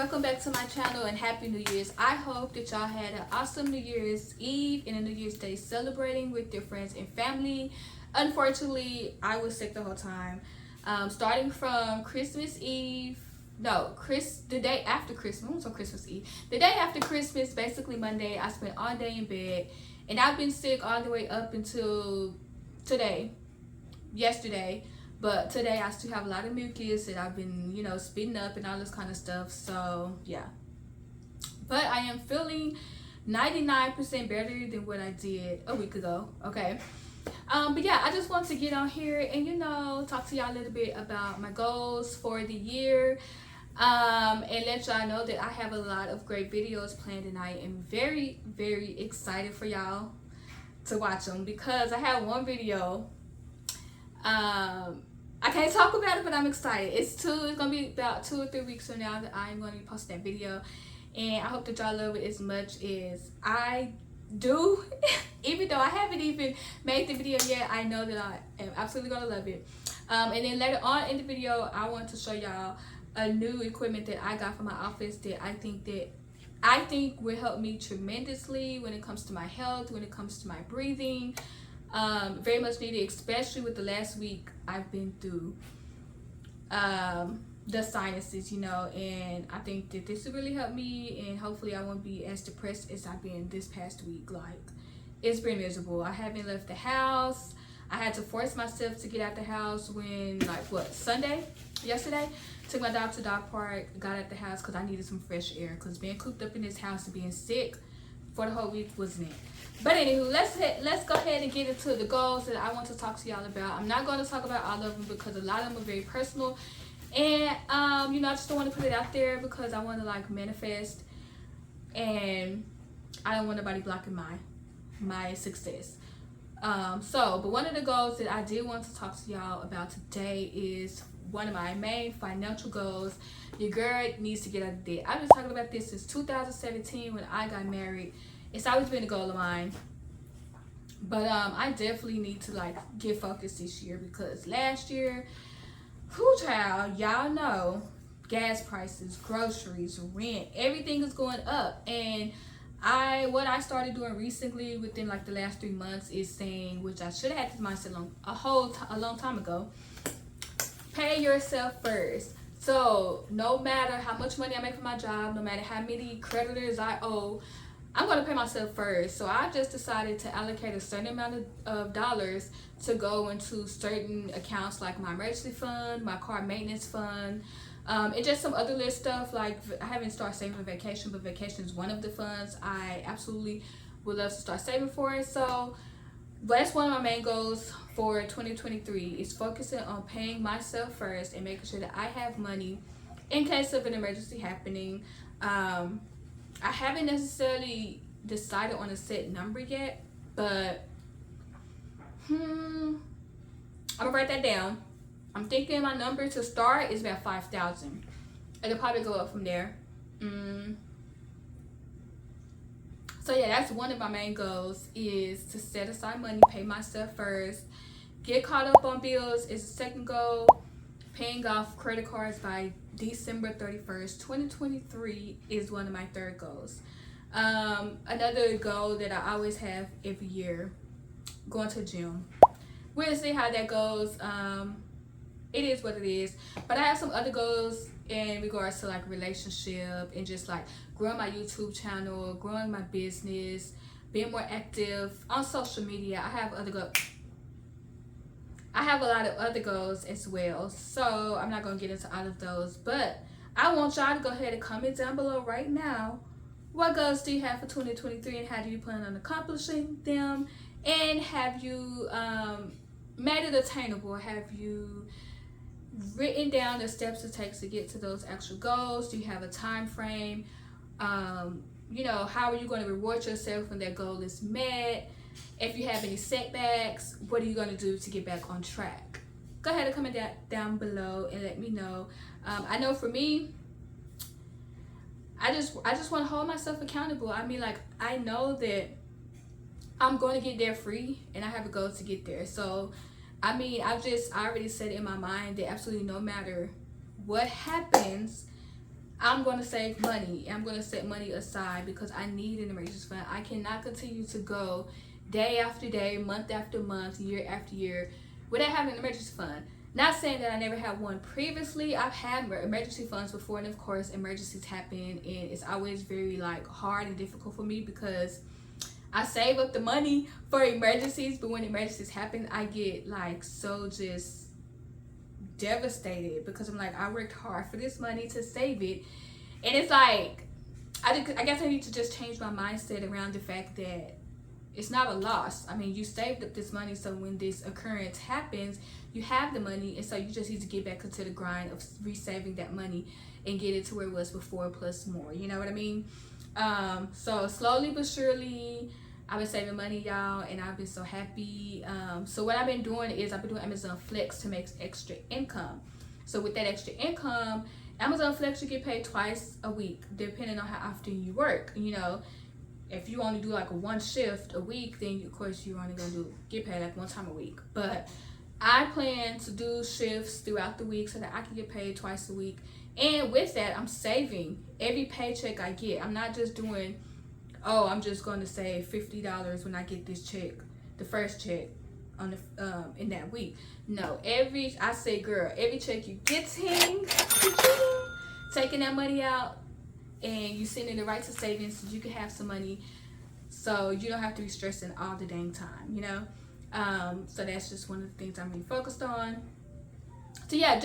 welcome back to my channel and happy New Year's. I hope that y'all had an awesome New Year's Eve and a New Year's Day celebrating with your friends and family. Unfortunately, I was sick the whole time. Starting from Christmas Eve, the day after Christmas, almost on Christmas Eve. The day after Christmas, basically Monday, I spent all day in bed. And I've been sick all the way up until yesterday. But today I still have a lot of mucus that I've been, spitting up and all this kind of stuff. So, yeah. But I am feeling 99% better than what I did a week ago, okay? But yeah, I just want to get on here and, talk to y'all a little bit about my goals for the year. And let y'all know that I have a lot of great videos planned and I am very, very excited for y'all to watch them because I have one video. I can't talk about it, but I'm excited. It's gonna be about 2 or 3 weeks from now that I'm gonna be posting that video, and I hope that y'all love it as much as I do. Even though I haven't even made the video yet, I know that I am absolutely gonna love it. And then later on in the video, I want to show y'all a new equipment that I got for my office that I think will help me tremendously when it comes to my health, when it comes to my breathing. Very much needed, especially with the last week I've been through the sinuses, and I think that this will really help me, and hopefully I won't be as depressed as I've been this past week. Like, it's been miserable. I haven't left the house. I had to force myself to get out the house when, yesterday, took my dog to dog park, got out the house because I needed some fresh air, because being cooped up in this house and being sick for the whole week wasn't it. But anywho, let's go ahead and get into the goals that I want to talk to y'all about. I'm not going to talk about all of them because a lot of them are very personal, and I just don't want to put it out there because I want to manifest, and I don't want nobody blocking my success. But one of the goals that I did want to talk to y'all about today is one of my main financial goals. Your girl needs to get out of debt. I've been talking about this since 2017 when I got married. It's always been a goal of mine. But I definitely need to get focused this year because last year, child, y'all know gas prices, groceries, rent, everything is going up. And what I started doing recently within the last 3 months is saying, which I should have had this mindset a long time ago, pay yourself first. So no matter how much money I make from my job, no matter how many creditors I owe, I'm going to pay myself first. So I just decided to allocate a certain amount of dollars to go into certain accounts like my emergency fund, my car maintenance fund, and just some other little stuff. I haven't started saving for vacation, but vacation is one of the funds I absolutely would love to start saving for. So that's one of my main goals for 2023 is focusing on paying myself first and making sure that I have money in case of an emergency happening. I haven't necessarily decided on a set number yet, but I'm gonna write that down. I'm thinking my number to start is about 5,000. It'll probably go up from there. So yeah, that's one of my main goals is to set aside money, pay myself first, get caught up on bills is the second goal. Paying off credit cards by December 31st, 2023 is one of my third goals. Another goal that I always have every year, going to the gym. We'll see how that goes. It is what it is. But I have some other goals in regards to relationship and just growing my YouTube channel, growing my business, being more active on social media. I have a lot of other goals as well, so I'm not going to get into all of those, but I want y'all to go ahead and comment down below right now. What goals do you have for 2023 and how do you plan on accomplishing them? And have you made it attainable? Have you written down the steps it takes to get to those actual goals? Do you have a time frame? How are you going to reward yourself when that goal is met? If you have any setbacks, what are you going to do to get back on track? Go ahead and comment that down below and let me know. I know for me, I just want to hold myself accountable. I know that I'm going to get there free and I have a goal to get there. So, I already said in my mind that absolutely no matter what happens, I'm going to save money. I'm going to set money aside because I need an emergency fund. I cannot continue to go day after day, month after month, year after year without having an emergency fund. Not saying that I never had one previously. I've had emergency funds before, and of course emergencies happen, and it's always very like hard and difficult for me because I save up the money for emergencies, but when emergencies happen, I get like so just devastated because I'm like, I worked hard for this money to save it, and it's like I guess I need to just change my mindset around the fact that it's not a loss. I mean, you saved up this money, so when this occurrence happens, you have the money, and so you just need to get back into the grind of resaving that money and get it to where it was before plus more. You know what I mean? So slowly but surely, I've been saving money, y'all, and I've been so happy. So what I've been doing is I've been doing Amazon Flex to make extra income. So with that extra income, Amazon Flex, you get paid twice a week, depending on how often you work. You know, if you only do like a one shift a week, then of course you're only gonna get paid like one time a week. But I plan to do shifts throughout the week so that I can get paid twice a week. And with that, I'm saving every paycheck I get. I'm not just doing, oh, I'm just going to save $50 when I get this check, the first check on the in that week. No, I say, girl, every check you get, taking that money out and you sending it right to savings so you can have some money, so you don't have to be stressing all the dang time, you know. So that's just one of the things I'm really focused on. So yeah,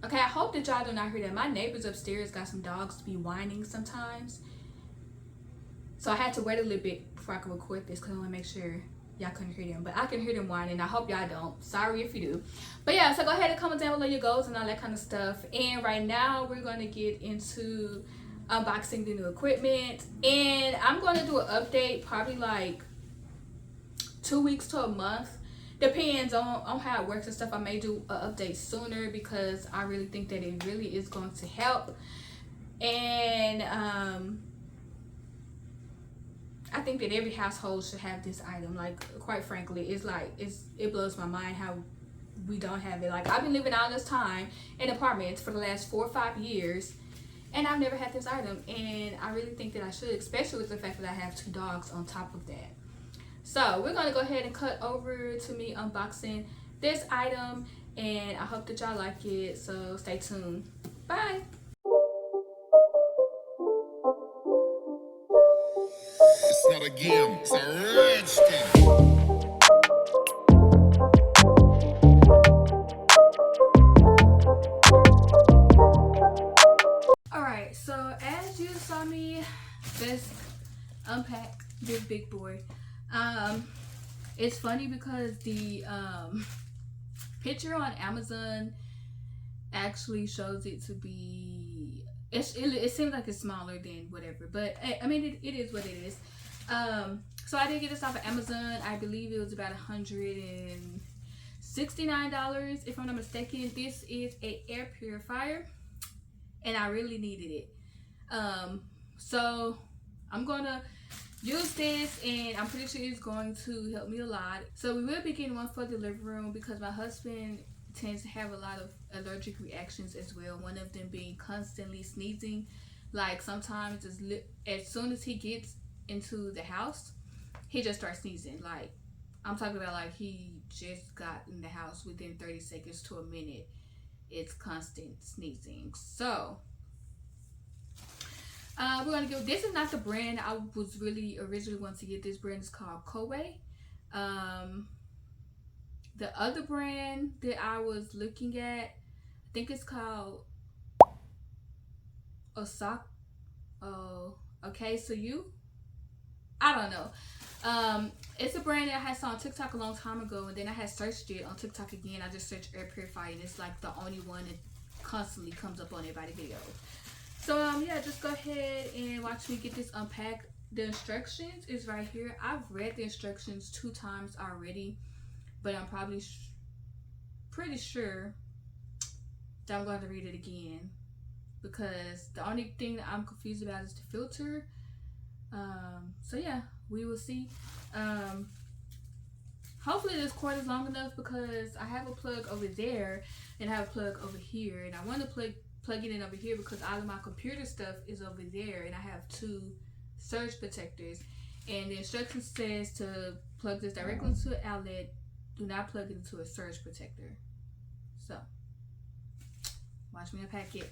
okay, I hope that y'all do not hear that. My neighbors upstairs got some dogs to be whining sometimes. So I had to wait a little bit before I could record this because I want to make sure y'all couldn't hear them. But I can hear them whining. I hope y'all don't. Sorry if you do. But yeah, so go ahead and comment down below your goals and all that kind of stuff. And right now we're going to get into unboxing the new equipment. And I'm going to do an update probably like 2 weeks to a month. Depends on how it works and stuff. I may do an update sooner because I really think that it really is going to help. And I think that every household should have this item. Like, quite frankly, it blows my mind how we don't have it. Like, I've been living all this time in apartments for the last 4 or 5 years, and I've never had this item. And I really think that I should, especially with the fact that I have 2 dogs on top of that. So we're gonna go ahead and cut over to me unboxing this item, and I hope that y'all like it. So stay tuned. Bye. It's not a game, it's a rich thing. Alright, so as you saw me just unpack this big boy, it's funny because the picture on Amazon actually shows it to be, it seems like it's smaller than whatever, but I mean it is what it is. So I did get this off of Amazon. I believe it was about $169 if I'm not mistaken. This is a air purifier, and I really needed it. So I'm gonna use this, and I'm pretty sure it's going to help me a lot. So we will be getting one for the living room because my husband tends to have a lot of allergic reactions as well. One of them being constantly sneezing. Like, sometimes as soon as he gets into the house, he just starts sneezing. Like, I'm talking about like he just got in the house within 30 seconds to a minute. It's constant sneezing. So we're gonna give, this is not the brand I was really originally wanting to get. This brand is called Koei. The other brand that I was looking at, I think it's called Osaka. Oh, okay, so I don't know. It's a brand that I had saw on TikTok a long time ago, and then I had searched it on TikTok again. I just searched air purifier, and it's like the only one that constantly comes up on everybody's videos. So yeah, just go ahead and watch me get this unpacked. The instructions is right here. I've read the instructions 2 times already, but I'm probably pretty sure that I'm going to read it again because the only thing that I'm confused about is the filter. So yeah, we will see. Hopefully this cord is long enough because I have a plug over there and I have a plug over here, and I want to plug plugging in over here because all of my computer stuff is over there, and I have 2 surge protectors. And the instruction says to plug this directly into an outlet. Do not plug it into a surge protector. So, watch me unpack it.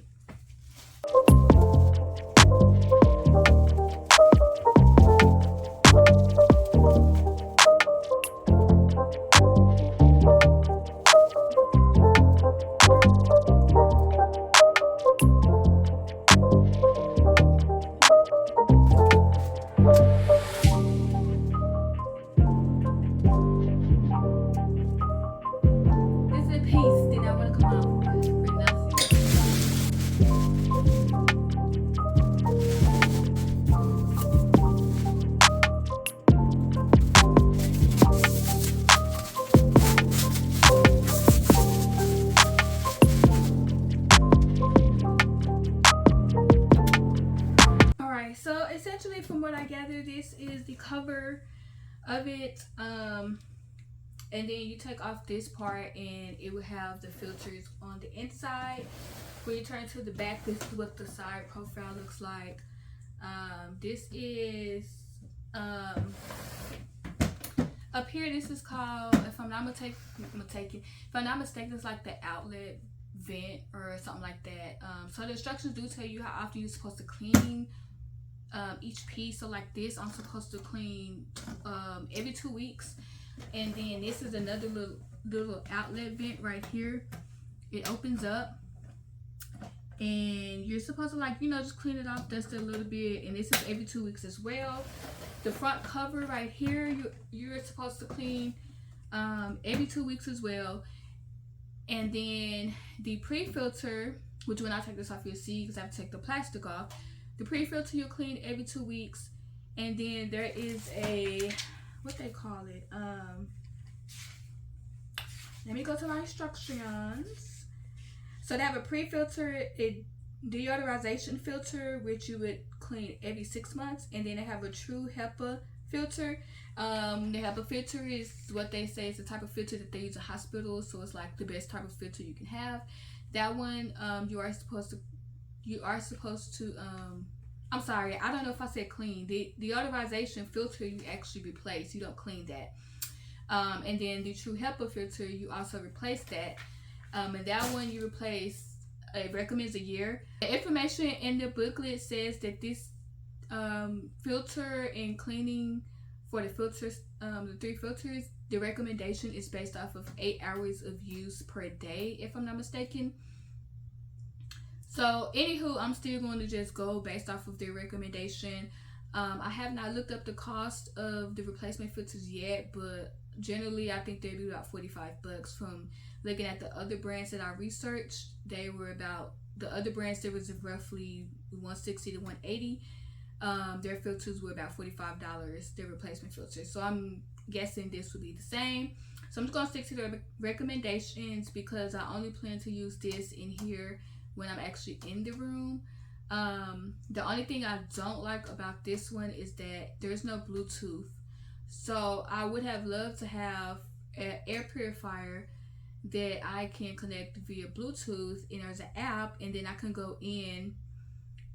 So essentially, from what I gather, this is the cover of it. And then you take off this part, and it will have the filters on the inside. When you turn to the back, this is what the side profile looks like. This is up here. This is called, if I'm not mistaken, it's like the outlet vent or something like that. So the instructions do tell you how often you're supposed to clean each piece. So like this, I'm supposed to clean every 2 weeks. And then this is another little outlet vent right here. It opens up, and you're supposed to, like, you know, just clean it off, dust it a little bit. And this is every 2 weeks as well. The front cover right here, you're supposed to clean every 2 weeks as well. And then the pre-filter, which when I take this off you'll see, because I have to take the plastic off. The pre-filter you'll clean every 2 weeks. And then there is a, what they call it, let me go to my instructions. So they have a pre-filter, a deodorization filter, which you would clean every 6 months. And then they have a true HEPA filter. The HEPA filter is what they say is the type of filter that they use in hospitals, so it's like the best type of filter you can have. That one, you are supposed to I'm sorry, I don't know if I said clean. The deodorization filter you actually replace, you don't clean that. And then the true HEPA filter, you also replace that. And that one you replace, it recommends a year. The information in the booklet says that this filter and cleaning for the filters, the 3 filters, the recommendation is based off of 8 hours of use per day, if I'm not mistaken. So anywho, I'm still going to just go based off of their recommendation. I have not looked up the cost of the replacement filters yet, but generally I think they'd be about $45. From looking at the other brands that I researched, they were about, the other brands there was roughly $160 to $180. Their filters were about $45, their replacement filters. So I'm guessing this will be the same. So I'm just gonna stick to the recommendations because I only plan to use this in here when I'm actually in the room. The only thing I don't like about this one is that there's no Bluetooth. So I would have loved to have an air purifier that I can connect via Bluetooth, and there's an app, and then I can go in.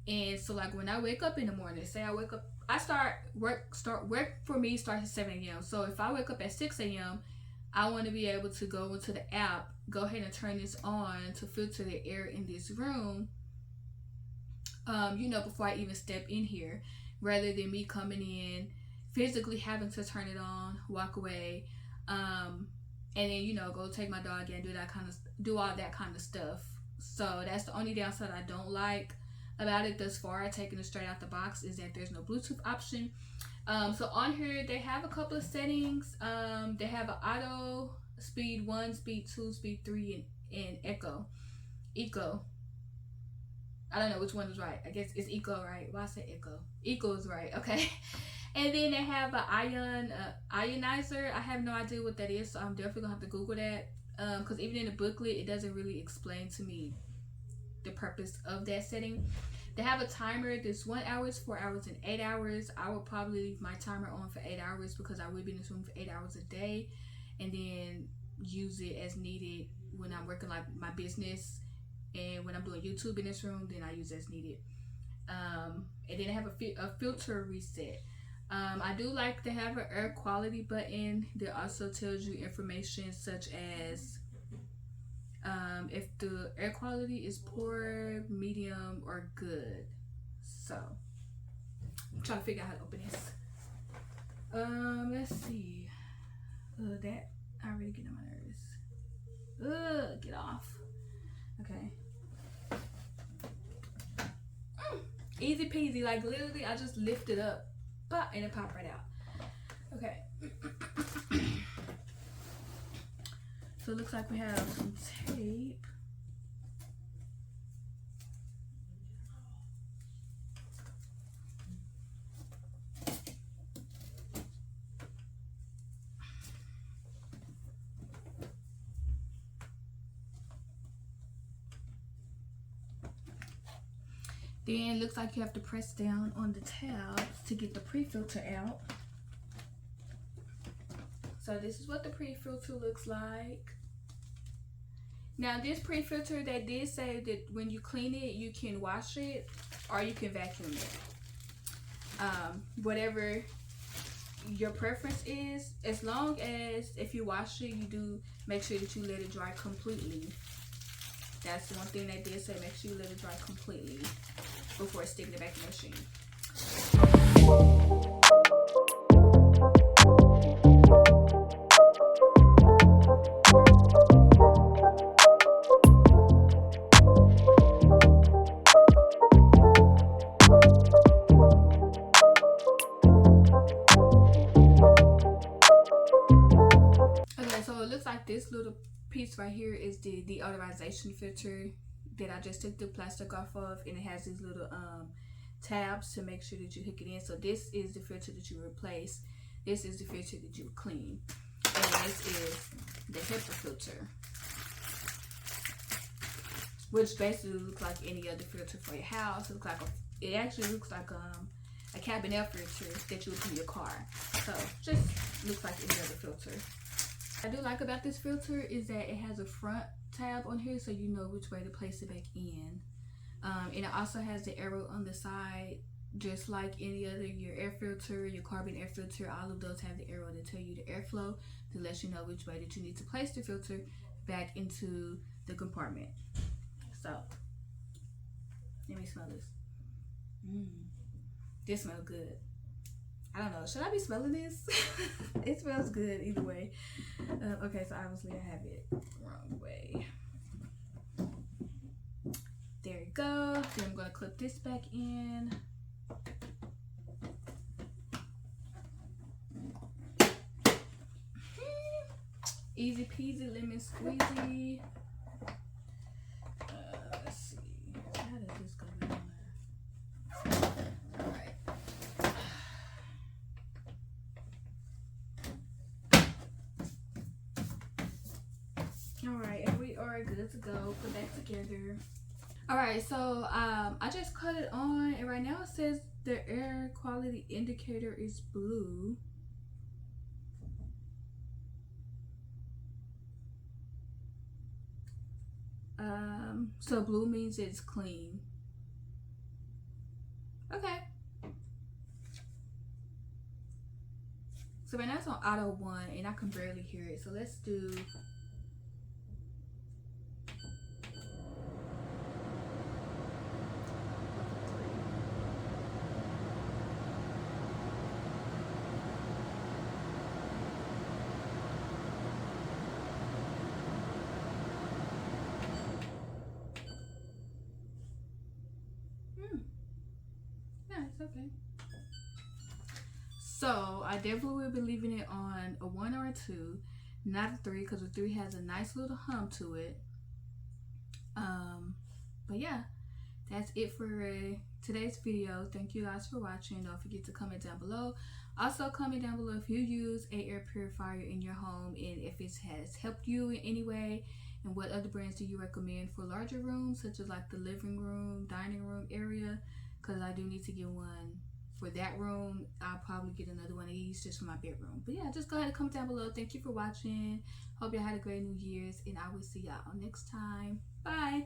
And so like when I wake up in the morning, say I wake up, work for me starts at 7 a.m. So if I wake up at 6 a.m., I want to be able to go into the app, go ahead and turn this on to filter the air in this room, before I even step in here, rather than me coming in, physically having to turn it on, walk away, and then, go take my dog and do all that kind of stuff. So that's the only downside I don't like about it thus far, taking it straight out the box, is that there's no Bluetooth option. So on here they have a couple of settings. They have an auto, speed 1, speed 2, speed 3, and eco. I don't know which one is right. I guess it's eco, right? Why I say eco? Eco is right. Okay. And then they have an ionizer. I have no idea what that is, so I'm definitely gonna have to Google that. Because even in the booklet, it doesn't really explain to me the purpose of that setting. They have a timer that's 1 hour, 4 hours, and 8 hours. I will probably leave my timer on for 8 hours because I will be in this room for 8 hours a day, and then use it as needed when I'm working like my business and when I'm doing YouTube in this room, then I use as needed. And then I have a filter reset. I do like to have an air quality button that also tells you information such as if the air quality is poor, medium, or good. So I'm trying to figure out how to open this. Let's see. That I really get on my nerves. Get off. Okay. Easy peasy, like literally I just lift it up, pop, and it pop right out. Okay. So it looks like we have some tape. Then it looks like you have to press down on the tabs to get the pre-filter out. So this is what the pre-filter looks like. Now this pre-filter, they did say that when you clean it, you can wash it or you can vacuum it. Whatever your preference is, as long as if you wash it, you do make sure that you let it dry completely. That's one thing they did say, make sure you let it dry completely before sticking it back in the machine. Okay, so it looks like this little piece right here is the deodorization filter that I just took the plastic off of, and it has these little tabs to make sure that you hook it in. So this is the filter that you replace. This is the filter that you clean, and this is the HEPA filter, which basically looks like any other filter for your house. It actually looks like a cabin air filter that you would put in your car. So just looks like any other filter. What I do like about this filter is that it has a front tab on here, so you know which way to place it back in. And it also has the arrow on the side, just like any other, your air filter, your carbon air filter. All of those have the arrow to tell you the airflow, to let you know which way that you need to place the filter back into the compartment. So let me smell this. This smells good. I don't know, should I be smelling this? It smells good either way. Okay, so obviously I have it wrong way. There you go. Then I'm gonna clip this back in. Easy peasy lemon squeezy. Let's see. How does this go on? Alright. Alright, and we are good to go. Put that together. Alright, so I just cut it on, and right now it says the air quality indicator is blue. So blue means it's clean. Okay. So right now it's on auto 1 and I can barely hear it. So let's do okay. So I definitely will be leaving it on a 1 or a 2, not a 3, because a 3 has a nice little hum to it. But yeah, that's it for today's video. Thank you guys for watching. Don't forget to comment down below. Also comment down below if you use a air purifier in your home and if it has helped you in any way, and what other brands do you recommend for larger rooms, such as like the living room, dining room area, because I do need to get one for that room. I'll probably get another one of these just for my bedroom. But yeah, just go ahead and comment down below. Thank you for watching. Hope you had a great New Year's, and I will see y'all next time. Bye.